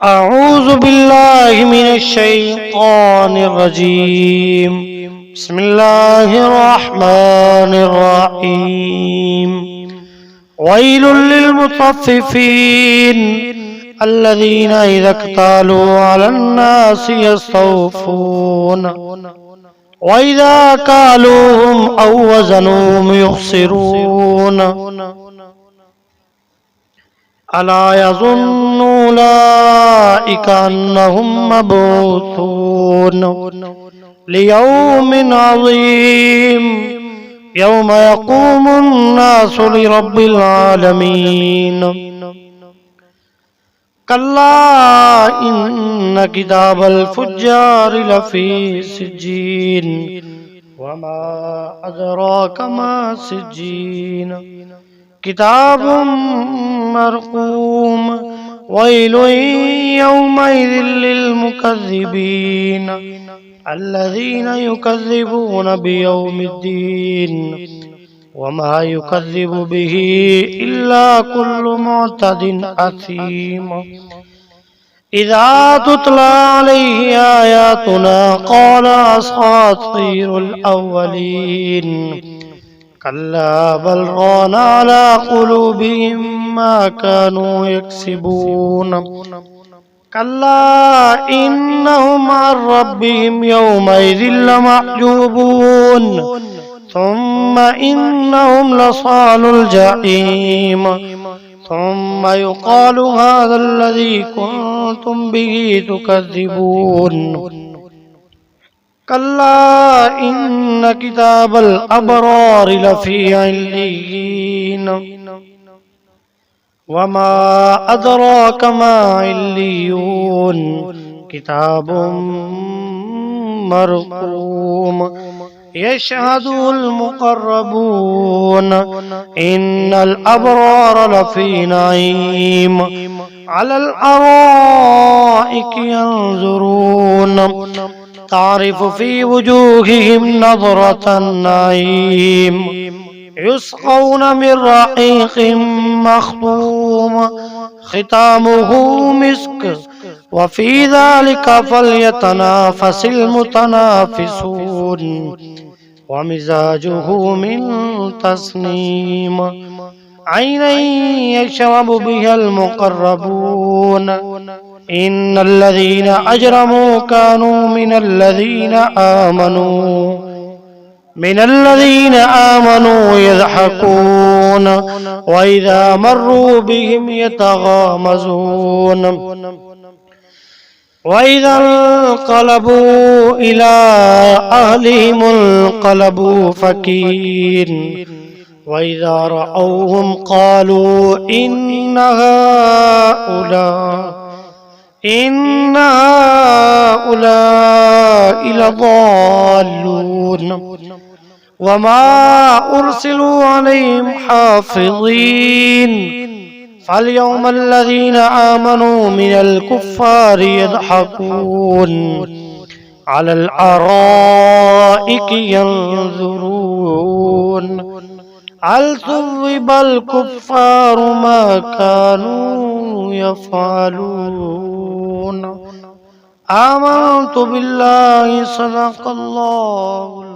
أعوذ بالله من الشيطان الرجيم. بسم الله الرحمن الرحيم. ويل للمطففين الذين إذا اكتالوا على الناس يستوفون وإذا كالوهم أو وزنوهم يخسرون ألا يظن أولئك أنهم مبعوثون ليوم عظيم يوم يقوم الناس لرب العالمين. كلا إن كتاب الفجار لفي سجين وما أدراك ما سجين كتاب مرقوم. ويل يومئذ للمكذبين الذين يكذبون بيوم الدين وما يكذب به إلا كل معتد أثيم. إذا تتلى عليه آياتنا قال أساطير الأولين كلا بل ران على قلوبهم ما كانوا يكسبون. كلا إنهم عن ربهم يومئذ لمحجوبون ثم إنهم لصال الجحيم ثم يقال هذا الذي كنتم به تكذبون. كلا إن كتاب الأبرار لفي عليين وما أدراك ما عليون كتاب مرقوم يشهده المقربون. إن الأبرار لفي نعيم على الأرائك ينظرون تعرف في وجوههم نظرة النعيم يسقون من رحيق مختوم ختامه مسك وفي ذلك فليتنافس المتنافسون. ومزاجه من تسنيم عينا يشرب بها المقربون. إن الذين أجرموا كانوا من الذين آمنوا يضحكون وإذا مروا بهم يتغامزون وإذا انقلبوا إلى أهلهم انقلبوا فكين وإذا رأوهم قالوا إن هؤلاء لضالون وما أرسلوا عليهم حافظين. فاليوم الذين آمنوا من الكفار يضحكون على الأرائك ينظرون هل ثوب الكفار ما كانوا يفعلون. آمنت بالله صدق الله.